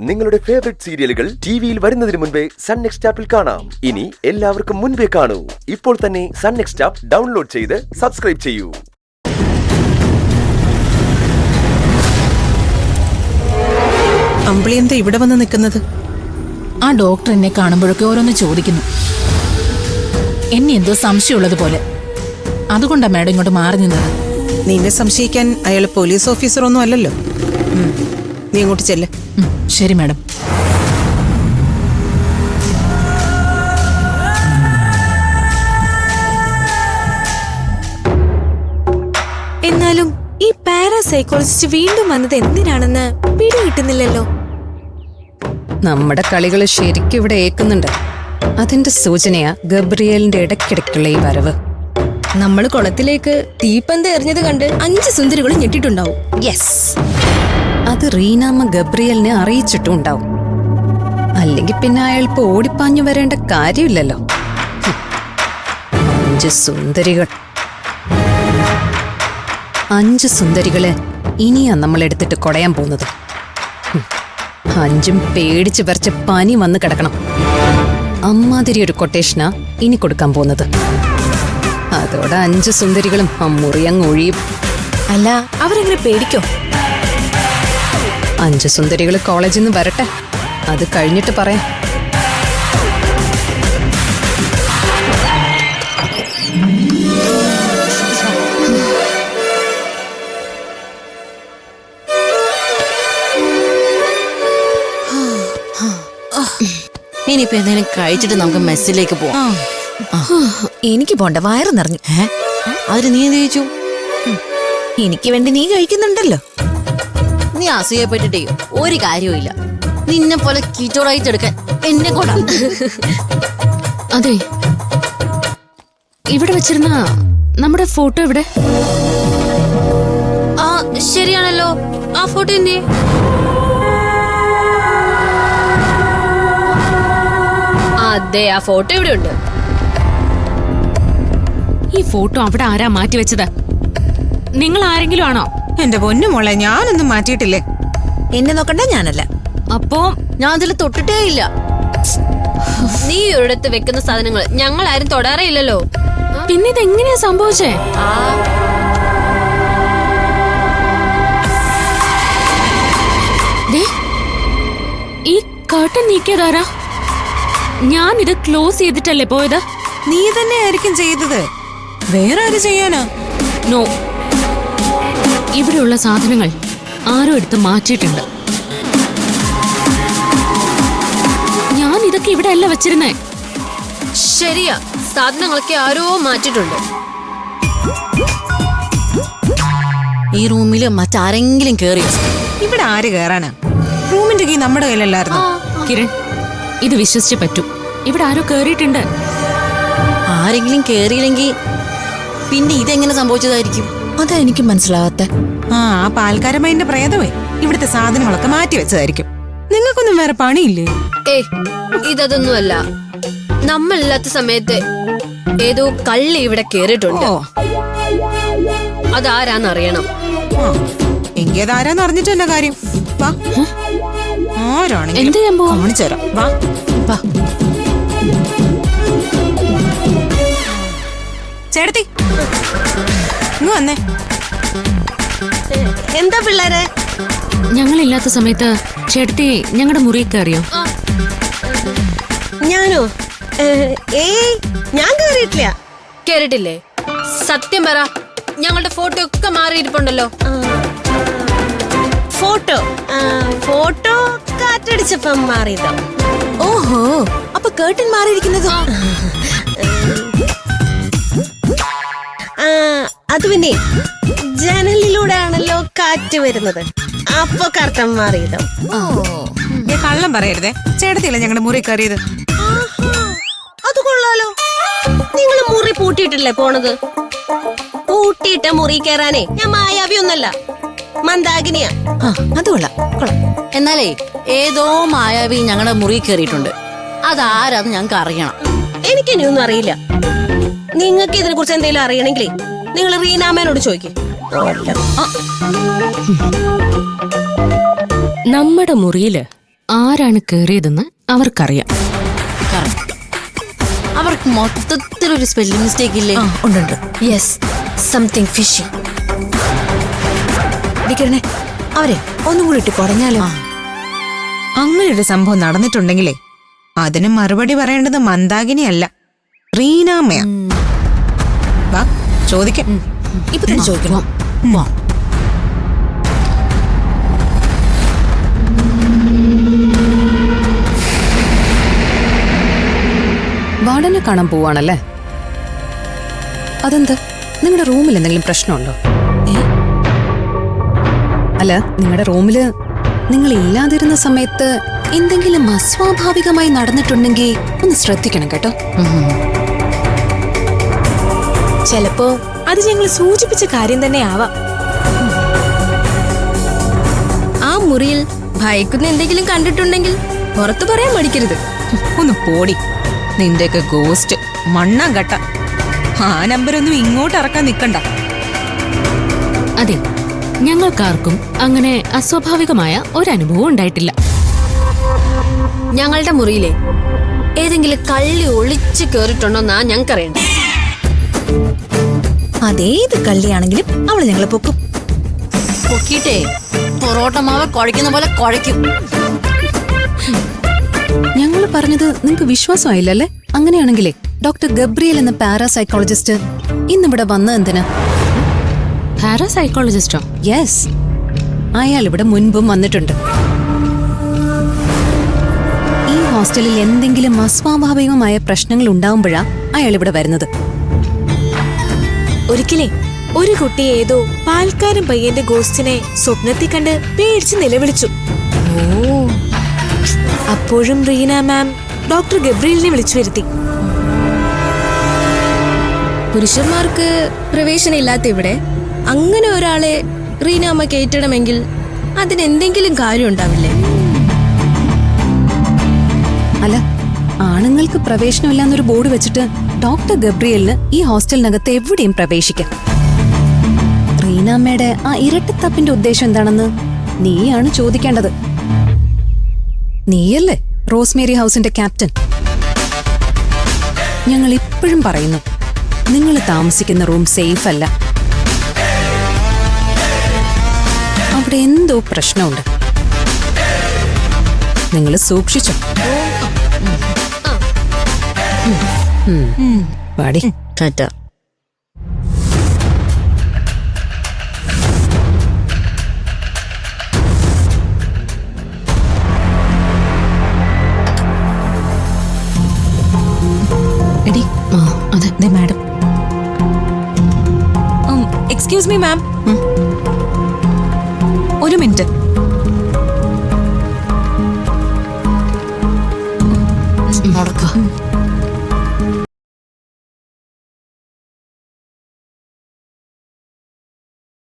നിങ്ങളുടെ ഫേവറേറ്റ് സീരിയലുകൾ ടിവിയിൽ വരുന്നതിന് മുൻപേ സൺ നെക്സ്റ്റ് ആപ്പിൽ കാണാം. ഇനി എല്ലാവർക്കും മുൻപേ കാണൂ. ഇപ്പോൾ തന്നെ സൺ നെക്സ്റ്റ് ആപ്പ് ഡൗൺലോഡ് ചെയ്ത് സബ്സ്ക്രൈബ് ചെയ്യൂ. അമ്പിളി എന്താ ഇവിടെ വന്ന് നിൽക്കുന്നത്? ആ ഡോക്ടർ എന്നെ കാണുമ്പോഴൊക്കെ ഓരോന്ന് ചോദിക്കുന്നു. എന്നെ എന്തോ സംശയമുള്ളതുപോലെ. അതുകൊണ്ടാ മാഡം ഇങ്ങോട്ട് മാറി നിന്നത്. നിന്നെ സംശയിക്കാൻ അയാൾ പോലീസ് ഓഫീസർ ഒന്നും അല്ലല്ലോ. നീ ഇങ്ങോട്ട് ചെല്ല്. ശരി മാഡം. എന്നാലും ഈ പാരാസൈക്കോളജിസ്റ്റ് വീണ്ടും വന്നത് എന്തിനാണെന്ന് പിടി കിട്ടുന്നില്ലല്ലോ. നമ്മുടെ കളികൾ ശരിക്കും ഇവിടെ ഏക്കുന്നുണ്ട്. അതിന്റെ സൂചനയാ ഗബ്രിയലിന്റെ ഇടയ്ക്കിടയ്ക്കുള്ള ഈ വരവ്. നമ്മൾ കുളത്തിലേക്ക് തീപ്പന്ത് എറിഞ്ഞത് കണ്ട് 5 സുന്ദരികളും ഞെട്ടിട്ടുണ്ടാവും. യെസ്, അത് റീനാമ്മ ഗബ്രിയലിനെ അറിയിച്ചിട്ടും ഉണ്ടാവും. അല്ലെങ്കിൽ പിന്നെ അയാൾക്ക് ഓടിപ്പാഞ്ഞു വരേണ്ട കാര്യമില്ലല്ലോ. 5 സുന്ദരികൾ. 5 സുന്ദരികളെ ഇനിയാ നമ്മൾ എടുത്തിട്ട് കൊടയാൻ പോകുന്നത്. 5ഉം പേടിച്ച് വരച്ച് പനി വന്ന് കിടക്കണം. അമ്മാതിരി ഒരു കൊട്ടേഷനാ ഇനി കൊടുക്കാൻ പോകുന്നത്. അതോടെ 5 സുന്ദരികളും മുറി അങ്ങ് ഒഴിയും. അല്ല, അവരെങ്ങനെ പേടിക്കോ? 5 സുന്ദരികൾ കോളേജിൽ നിന്ന് വരട്ടെ, അത് കഴിഞ്ഞിട്ട് പറയാം. ഇനിയിപ്പോ എന്തെങ്കിലും കഴിച്ചിട്ട് നമുക്ക് മെസ്സിലേക്ക് പോവാം. എനിക്ക് പോണ്ട, വയറ് നിറഞ്ഞു. അതിന് നീ എന്ത് ചോദിച്ചു? എനിക്ക് വേണ്ടി നീ കഴിക്കുന്നുണ്ടല്ലോ. നീ അസൂയപ്പെട്ടിട്ടേ ഒരു കാര്യവും നിന്നെ പോലെ കീറ്റോറായിട്ടെടുക്കാൻ എന്നെ കൊണ്ടാ. അതെ, ഇവിടെ വെച്ചിരുന്ന നമ്മുടെ ഫോട്ടോ എവിടെ? ആ ശരിയാണല്ലോ, ആ ഫോട്ടോ എന്നെ. അതെ, ആ ഫോട്ടോ ഇവിടെ ഉണ്ട്. ഈ ഫോട്ടോ അവിടെ ആരാ മാറ്റി വെച്ചത്? നിങ്ങൾ ആരെങ്കിലും ആണോ? എന്റെ പൊന്നു മോളെ, ഞാനൊന്നും മാറ്റിയിട്ടില്ലേ. എന്നെ നോക്കണ്ട, ഞാനല്ല. അപ്പോ ഞാൻ അതിൽ തൊട്ടിട്ടേ ഇല്ല. നീ ഒരിടത്ത് വെക്കുന്ന സാധനങ്ങൾ ഞങ്ങൾ ആരും തൊടാറേ ഇല്ലല്ലോ. പിന്നെ ഇതെങ്ങനെയാ സംഭവിച്ചേ? ഈ കർട്ടൻ നീക്കിയതാരാ? ഞാൻ ഇത് ക്ലോസ് ചെയ്തിട്ടല്ലേ പോയത്? നീ തന്നെ ആയിരിക്കും ചെയ്തത്. വേറെ ആര് ചെയ്യാനാ? നോ, ഇവിടെയുള്ള സാധനങ്ങൾ ആരോ എടുത്ത് മാറ്റിയിട്ടുണ്ട്. ഞാൻ ഇതൊക്കെ ഇവിടെ അല്ല വെച്ചിരുന്നേ. ശരിയാ, സാധനങ്ങളൊക്കെ ആരോ മാറ്റിട്ടുണ്ട്. ഈ റൂമില് മറ്റാരെങ്കിലും കേറിയോ? ഇവിടെ ആര് കേറാനാ? റൂമിന്റെ കീ നമ്മുടെ കയ്യിലല്ലായിരുന്നു. കിരൺ, ഇത് വിശ്വസിച്ചേ പറ്റൂ. ഇവിടെ ആരോ കേറിയിട്ടുണ്ട്. ആരെങ്കിലും കേറിയില്ലെങ്കിൽ പിന്നെ ഇതെങ്ങനെ സംഭവിച്ചതായിരിക്കും? അതാ എനിക്ക് മനസ്സിലാവാത്ത. ആ പാൽക്കാരമ്മന്റെ പ്രേതമേ ഇവിടുത്തെ സാധനങ്ങളൊക്കെ മാറ്റി വെച്ചതായിരിക്കും. നിങ്ങൾക്കൊന്നും വേറെ പണിയില്ലേ? ഇതൊന്നുമല്ല. നമ്മളില്ലാത്ത സമയത്ത് ഏതോ കള്ളി ഇവിടെ കേറിയിട്ടുണ്ട്. അതാരാന്നറിയണം. എങ്കിൽ അതാരാന്ന് അറിഞ്ഞിട്ട് തന്നെ കാര്യം. വാ, ആരാണെങ്കിലും കാണിച്ചു തരാം. വാ. ചേട്ടത്തി ഇങ്ങ് വന്നേ. എന്താ പിള്ളേരെ? ഞങ്ങളില്ലാത്ത സമയത്ത് ചേട്ടത്തി ഞങ്ങളുടെ മുറിയിൽ കയറിയോ? ഞാനോ? ഞാൻ കേറിയിട്ടില്ല. കേറിട്ടില്ലേ? സത്യം പറ. ഞങ്ങളുടെ ഫോട്ടോ ഒക്കെ മാറിയിരിപ്പുണ്ടല്ലോ. ഫോട്ടോ കാറ്റടിച്ചപ്പം മാറിയതോ? ഓഹോ, അപ്പൊ കേട്ടൻ മാറിയിരിക്കുന്നതോ? അത് പിന്നെ ജനലിലൂടെ ആണല്ലോ കാറ്റ് വരുന്നത്. അപ്പൊ കർട്ടൻ മാറിയതോ? കള്ളം പറയരുതേ. ചേട്ടത്തിയല്ലേ ഞങ്ങളുടെ മുറി കയറിയത്. അത് കൊള്ളാലോ. നിങ്ങൾ മുറി പൂട്ടിയിട്ടല്ലേ പോണത്? പൂട്ടിയിട്ട മുറി കയറാനേ ഞാൻ മായാവിയൊന്നല്ല, മന്ദാകിനിയാ. അത് കൊള്ളാം. എന്നാലേ ഏതോ മായാവി ഞങ്ങളുടെ മുറി കയറിയിട്ടുണ്ട്. അതാരാന്ന് ഞങ്ങൾക്ക് അറിയണം. എനിക്കിനിയൊന്നും അറിയില്ല. നിങ്ങൾക്ക് ഇതിനെ കുറിച്ച് എന്തെങ്കിലും അറിയണമെങ്കിലേ നിങ്ങൾ റീനാമേനോട് ചോദിക്കും. നമ്മുടെ മുറിയില് ആരാണ് കേറിയതെന്ന് അവർക്കറിയാം. അവർക്ക് മൊത്തത്തിലൊരു സ്പെല്ലിംഗ് മിസ്റ്റേക്ക് ഇല്ലേ? ഉണ്ട്. Yes, something fishy. ഡിക്കണേ, അവരെ ഒന്നും കൂടി ഇട്ട് കുറഞ്ഞാലോ? അങ്ങനൊരു സംഭവം നടന്നിട്ടുണ്ടെങ്കിലേ അതിന് മറുപടി പറയേണ്ടത് മന്ദാകിനിയല്ല, റീനാമ്മയാ. വാ ചോദിക്കാം. ഇപ്പൊ തന്നെ ചോദിക്കണം. വാ. വാർഡനെ കാണാൻ പോവാണല്ലേ? അതെന്ത്, നിങ്ങളുടെ റൂമിൽ എന്തെങ്കിലും പ്രശ്നമുണ്ടോ? അല്ല, നിങ്ങളുടെ റൂമില് നിങ്ങൾ ഇല്ലാതിരുന്ന സമയത്ത് എന്തെങ്കിലും അസ്വാഭാവികമായി നടന്നിട്ടുണ്ടെങ്കിൽ ഒന്ന് ശ്രദ്ധിക്കണം കേട്ടോ. ചിലപ്പോ അത് ഞങ്ങൾ സൂചിപ്പിച്ച കാര്യം തന്നെ ആവാം. ആ മുറിയിൽ ഭയക്കുന്ന എന്തെങ്കിലും കണ്ടിട്ടുണ്ടെങ്കിൽ പുറത്തു പറയാൻ മടിക്കരുത്. ഒന്ന് പോടി, നിന്റെയൊക്കെ ഗോസ്റ്റ് മണ്ണാൻ കട്ട. ആ നമ്പരൊന്നും ഇങ്ങോട്ട് ഇറക്കാൻ നിക്കണ്ട. അതെ, ഞങ്ങൾക്കാർക്കും അങ്ങനെ അസ്വാഭാവികമായ ഒരനുഭവം ഉണ്ടായിട്ടില്ല. ഞങ്ങളുടെ മുറിയിലെ ഏതെങ്കിലും കള്ളി ഒളിച്ചു കേറിയിട്ടുണ്ടോന്നാ ഞങ്ങൾക്കറിയണ്ട. അതേത് കള്ളിയാണെങ്കിലും അവള് ഞങ്ങളെ പൊക്കും. പൊക്കിയിട്ടേ പൊറോട്ട മാവ് കുഴയ്ക്കുന്ന പോലെ കുഴയ്ക്കും. ഞങ്ങൾ പറഞ്ഞത് നിങ്ങൾക്ക് വിശ്വാസമായില്ലല്ലേ? അങ്ങനെയാണെങ്കിലേ ഡോക്ടർ ഗബ്രിയേൽ എന്ന പാരാസൈക്കോളജിസ്റ്റ് ഇന്നിവിടെ വന്നത് എന്തിനാ? പാരാസൈക്കോളജിസ്റ്റോ? യെസ്, അയാൾ ഇവിടെ മുൻപും വന്നിട്ടുണ്ട്. ഈ ഹോസ്റ്റലിൽ എന്തെങ്കിലും അസ്വാഭാവികമായ പ്രശ്നങ്ങൾ ഉണ്ടാവുമ്പോഴാ അയാൾ ഇവിടെ വരുന്നത്. ഒരിക്കലേ ഒരു കുട്ടി ഏതോ പാൽക്കാരൻ പയ്യന്റെ ഗോസ്റ്റിനെ സ്വപ്നത്തിൽ കണ്ട് പേടിച്ച് നിലവിളിച്ചു. അപ്പോഴും റീന മാം ഡോക്ടർ ഗബ്രിയലിനെ വിളിച്ചു വരുത്തി. പുരുഷന്മാർക്ക് പ്രവേശനമില്ലാത്ത ഇവിടെ അങ്ങനെ ഒരാളെ റീന അമ്മ കയറ്റണമെങ്കിൽ അതിനെന്തെങ്കിലും കാര്യം ഉണ്ടാവില്ലേ? അല്ല, ആണുങ്ങൾക്ക് പ്രവേശനമില്ലാന്നൊരു ബോർഡ് വെച്ചിട്ട് ഡോക്ടർ ഗബ്രിയലിന് ഈ ഹോസ്റ്റലിനകത്ത് എവിടെയും പ്രവേശിക്കാം. റീനാമ്മയുടെ ആ ഇരട്ടത്തപ്പിന്റെ ഉദ്ദേശം എന്താണെന്ന് നീയാണ് ചോദിക്കേണ്ടത്. നീയല്ലേ റോസ്മേരി ഹൗസിന്റെ ക്യാപ്റ്റൻ? ഞങ്ങൾ ഇപ്പോഴും പറയുന്നു, നിങ്ങൾ താമസിക്കുന്ന റൂം സേഫ് അല്ല. അവിടെ എന്തോ പ്രശ്നമുണ്ട്. നിങ്ങൾ സൂക്ഷിച്ചോ. പാടി ടാറ്റ. എടി, അതെ മാഡം. എക്സ്ക്യൂസ് മീ മാം, ഒരു മിനിറ്റ്. നടക്ക.